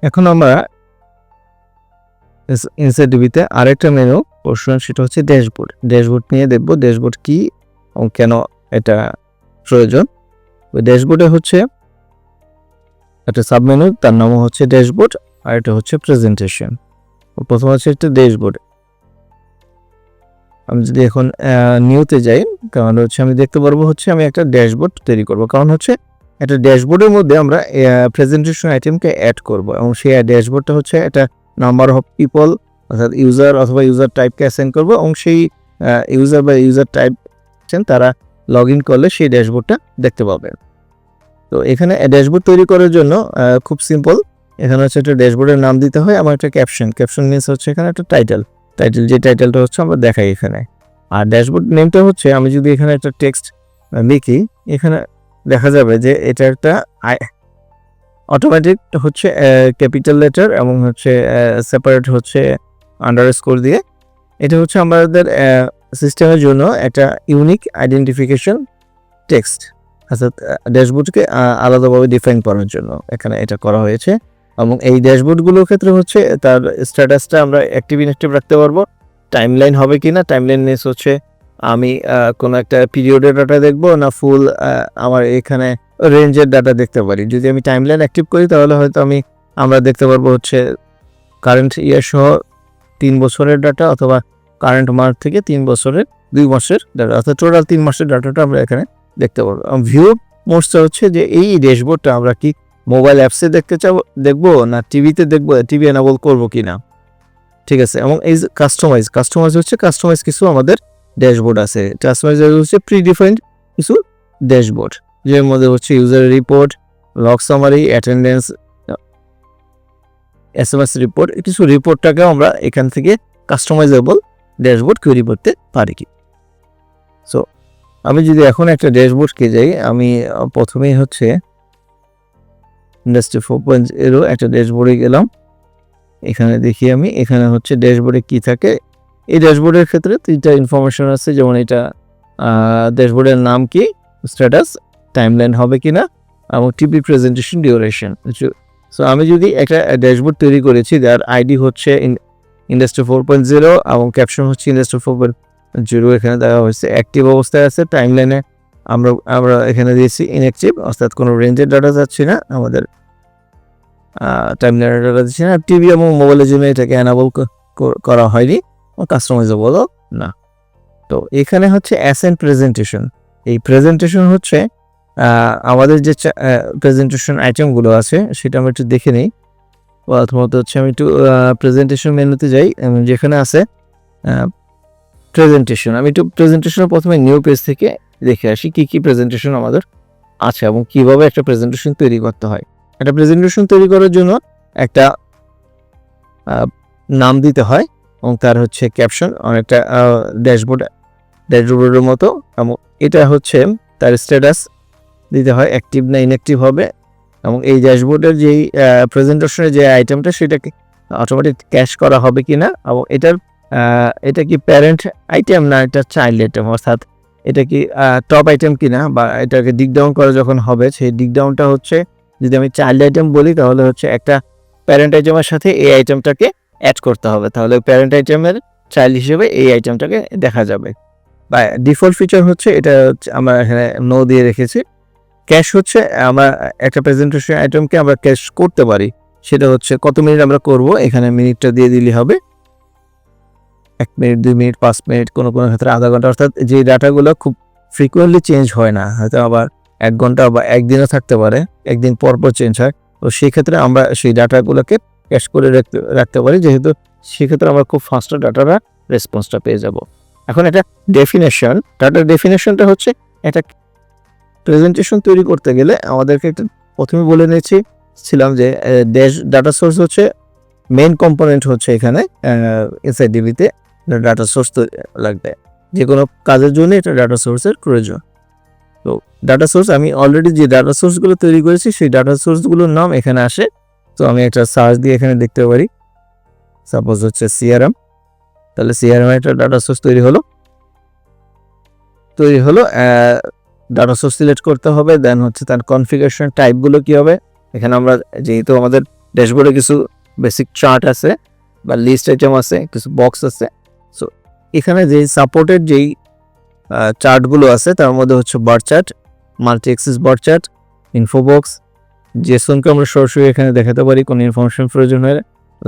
এখন আমরা ইনসাইড ডিবিতে আরেকটা মেনু পোর্শন, সেটা হচ্ছে ড্যাশবোর্ড। ড্যাশবোর্ড নিয়ে দেখব ড্যাশবোর্ড কি এবং কেন এটা প্রয়োজন। ওই ড্যাশবোর্ডে হচ্ছে একটা সাবমেনু, তার নামও হচ্ছে ড্যাশবোর্ড, আর এটা হচ্ছে প্রেজেন্টেশন। প্রথম হচ্ছে একটা ড্যাশবোর্ড। আমি যদি এখন নিউতে যাই, কারণ হচ্ছে আমি দেখতে পারবো হচ্ছে আমি একটা ড্যাশবোর্ড তৈরি করব। কারণ হচ্ছে একটা ড্যাশবোর্ডের মধ্যে আমরা প্রেজেন্টেশন আইটেমকে অ্যাড করব, এবং সেই ড্যাশবোর্ডটা হচ্ছে একটা নাম্বার অফ পিপল অর্থাৎ ইউজার অথবা ইউজার টাইপকে অ্যাসাইন করব, এবং সেই ইউজার বা ইউজার টাইপ তারা লগ ইন করলে সেই ড্যাশবোর্ডটা দেখতে পাবেন। তো এখানে ড্যাশবোর্ড তৈরি করার জন্য খুব সিম্পল। এখানে হচ্ছে একটা ড্যাশবোর্ডের নাম দিতে হয়, আমার একটা ক্যাপশন। ক্যাপশন মিনস হচ্ছে এখানে একটা টাইটেল, যে টাইটেলটা হচ্ছে আমরা দেখাই এখানে। আর ড্যাশবোর্ড নেমটা হচ্ছে আমি যদি এখানে একটা টেক্সট লিখি, এখানে দেখা যাবে যে এটা একটা অটোমেটিক হচ্ছে ক্যাপিটাল লেটার এবং হচ্ছে সেপারেট হচ্ছে আন্ডারস্কোর দিয়ে। এটা হচ্ছে আমাদের সিস্টেমের জন্য একটা ইউনিক আইডেন্টিফিকেশন টেক্সট, অর্থাৎ ড্যাশবোর্ডকে আলাদাভাবে ডিফাইন করার জন্য এখানে এটা করা হয়েছে। এবং এই ড্যাশবোর্ডগুলোর ক্ষেত্রে হচ্ছে তার স্ট্যাটাসটা আমরা অ্যাক্টিভ ইনঅ্যাক্টিভ রাখতে পারবো। টাইমলাইন হবে কি না, টাইমলাইন মিনস হচ্ছে আমি কোনো একটা পিরিয়ডের ডাটা দেখবো না ফুল আমার এখানে রেঞ্জের ডাটা দেখতে পারি। যদি আমি টাইমলাইন অ্যাক্টিভ করি তাহলে হয়তো আমরা দেখতে পারবো হচ্ছে কারেন্ট ইয়ার সহ 3 বছরের ডাটা, অথবা কারেন্ট মার্চ থেকে 3 বছরের 2 মাসের ডাটা, অর্থাৎ টোটাল 3 মাসের ডাটাটা আমরা এখানে দেখতে পারবো। ভিউ মোডসটা হচ্ছে যে এই ড্যাশবোর্ডটা আমরা কি মোবাইল অ্যাপসে দেখবো না টিভিতে দেখবো, টিভি এনাবল করবো কিনা, ঠিক আছে। এবং এই কাস্টমাইজ হচ্ছে কাস্টমাইজ কিছু আমাদের ড্যাশবোর্ড আছে। কাস্টমাইজ হচ্ছে প্রিডিফাইন্ড কিছু ড্যাশবোর্ড, যের মধ্যে হচ্ছে user report, log summary, attendance, SMS report, কিছু রিপোর্টটাকে আমরা এখান থেকে কাস্টমাইজেবল ড্যাশবোর্ড তৈরি করতে পারি কি। সো আমি যদি এখন একটা ড্যাশবোর্ডকে যাই, আমি প্রথমেই হচ্ছে ইন্ডাস্ট্রি 4.0 একটা ড্যাশবোর্ডে গেলাম। এখানে দেখি আমি এখানে হচ্ছে ড্যাশবোর্ডে কি থাকে। এই ড্যাশবোর্ডের ক্ষেত্রে 3টা ইনফরমেশন আছে, যেমন এটা ড্যাশবোর্ডের নাম কি, স্ট্যাটাস, টাইমলাইন হবে কিনা, এবং টিভি প্রেজেন্টেশন ডিউরেশন। সো আমি যদি একটা ড্যাশবোর্ড তৈরি করেছি, যার আইডি হচ্ছে ইন্ডাস্ট্রি 4.0 এবং ক্যাপশন হচ্ছে ইন্ডাস্ট্রি 4.0 এখানে দেওয়া হয়েছে, অ্যাক্টিভ অবস্থায় আছে। টাইমলাইনে আমরা এখানে দিয়েছি ইনঅ্যাক্টিভ, অর্থাৎ কোনো রেঞ্জের ডাটা যাচ্ছে না, আমাদের টাইমলাইনের ডাটা দিচ্ছি না। টিভি এবং মোবাইলের জন্য এটাকে অ্যানাবল করা হয়নি, কাস্টমাইজেবলও না। তো এখানে হচ্ছে অ্যাসাইন প্রেজেন্টেশন। এই প্রেজেন্টেশন হচ্ছে আমাদের যে প্রেজেন্টেশন আইটেমগুলো আছে সেটা আমরা একটু দেখে নিই। প্রথমত হচ্ছে আমি একটু প্রেজেন্টেশন মেনুতে যাই, যেখানে আছে প্রেজেন্টেশন। আমি একটু প্রেজেন্টেশনের প্রথমে নিউ পেজ থেকে দেখে আসি কি প্রেজেন্টেশন আমাদের আছে এবং কিভাবে একটা প্রেজেন্টেশন তৈরি করতে হয়। একটা প্রেজেন্টেশন তৈরি করার জন্য একটা নাম দিতে হয়, এবং তার হচ্ছে ক্যাপশন, অনেকটা ড্যাশবোর্ডের মতো, এবং এটা হচ্ছে তার স্ট্যাটাস দিতে হয়, অ্যাক্টিভ না ইনঅ্যাক্টিভ হবে। এবং এই ড্যাশবোর্ডের যেই প্রেজেন্টেশনের যে আইটেমটা সেটাকে অটোমেটিক ক্যাশ করা হবে কিনা, এবং এটা কি প্যারেন্ট আইটেম না এটা চাইল্ড আইটেম, অর্থাৎ এটা কি টপ আইটেম কিনা, বা এটাকে ডিক ডাউন করা যখন হবে সেই ডিক ডাউনটা হচ্ছে, যদি আমি চাইল্ড আইটেম বলি তাহলে হচ্ছে একটা প্যারেন্ট আইটেমের সাথে এই আইটেমটাকে অ্যাড করতে হবে, তাহলে প্যারেন্ট আইটেমের চাইল্ড হিসেবে এই আইটেমটাকে দেখা যাবে। বা ডিফল্ট ফিচার হচ্ছে এটা আমরা এখানে নো দিয়ে রেখেছি। ক্যাশ হচ্ছে আমরা একটা প্রেজেন্টেশন আইটেমকে আমরা ক্যাশ করতে পারি, সেটা হচ্ছে কত মিনিট আমরা করব, এখানে মিনিটটা দিয়ে দিলে হবে। 1 মিনিট, 2 মিনিট, 5 মিনিট, কোনো ক্ষেত্রে আধা ঘন্টা, অর্থাৎ যে ডাটাগুলো খুব ফ্রিকুয়েন্টলি চেঞ্জ হয় না, হয়তো আবার 1 ঘন্টা বা একদিনও থাকতে পারে, একদিন পর চেঞ্জ হয়। তো সেই ক্ষেত্রে আমরা সেই ডাটাগুলোকে ক্যাশ করে রাখতে পারি, যেহেতু সেক্ষেত্রে আমরা খুব ফাস্ট ডাটাটা রেসপন্সটা পেয়ে যাব। এখন এটা ডেফিনেশন, ডাটার ডেফিনেশনটা হচ্ছে একটা প্রেজেন্টেশন তৈরি করতে গেলে আমাদেরকে একটা প্রথমে বলে নিয়েছিলাম যে ডাটা সোর্স হচ্ছে মেইন কম্পোনেন্ট, হচ্ছে এখানে ইনসাইড ডিবিতে ডাটা সোর্স লাগবে, যে কোনো কাজের জন্য এটা ডাটা সোর্সের প্রয়োজন। তো ডাটা সোর্স আমি অলরেডি যে ডাটা সোর্সগুলো তৈরি করেছি সেই ডাটা সোর্সগুলোর নাম এখানে আসে। তো আমি একটা সার্চ দিয়ে এখানে দেখতে পারি, সাপোজ হচ্ছে সিআরএম, তাহলে সিআরএম একটা ডাটা সোর্স তৈরি হলো। ডাটা সোর্স সিলেক্ট করতে হবে, দেন হচ্ছে তার কনফিগারেশন টাইপগুলো কি হবে। এখানে আমরা যেহেতু আমাদের ড্যাশবোর্ডে কিছু বেসিক চার্ট আছে বা লিস্ট আইটেম আছে, কিছু বক্স আছে। সো এখানে যে সাপোর্টেড যেই চার্টগুলো আছে তার মধ্যে হচ্ছে bar chart, multi axis bar chart, infobox, জেসনকে আমরা সরাসরি এখানে দেখাতে পারি কোনো ইনফরমেশন প্রয়োজন হলে,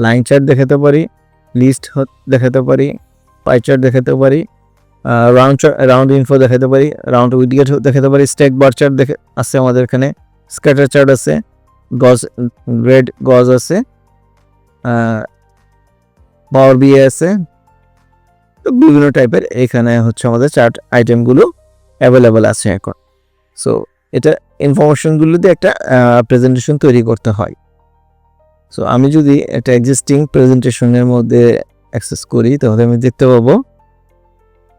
লাইন চার্ট দেখাতে পারি, লিস্ট দেখাতে পারি, পাই চার্ট দেখাতে পারি, রাউন্ড ইনফো দেখাতে পারি, রাউন্ড উইডগেট দেখাতে পারি, স্ট্যাক বার চার্ট আছে আমাদের এখানে, স্ক্যাটার চার্ট আছে, গজ রেড গজ আছে, পাওয়ার বিএ আছে। তো বিভিন্ন টাইপের এখানে হচ্ছে আমাদের চার্ট আইটেমগুলো অ্যাভেলেবেল আছে এখন। সো এটা ইনফরমেশনগুলো দিয়ে একটা প্রেজেন্টেশন তৈরি করতে হয়। সো আমি যদি একটা এক্সিস্টিং প্রেজেন্টেশনের মধ্যে অ্যাক্সেস করি তাহলে আমি দেখতে পাবো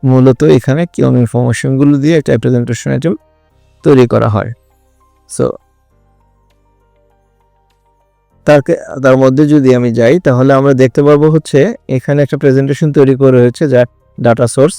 মূলত এখানে কোন ইনফরমেশনগুলো দিয়ে একটা প্রেজেন্টেশন আইটেম তৈরি করা হয়। সো তার মধ্যে যদি আমি যাই তাহলে আমরা দেখতে পারবো হচ্ছে এখানে একটা প্রেজেন্টেশন তৈরি করা হয়েছে যা ডাটা সোর্স।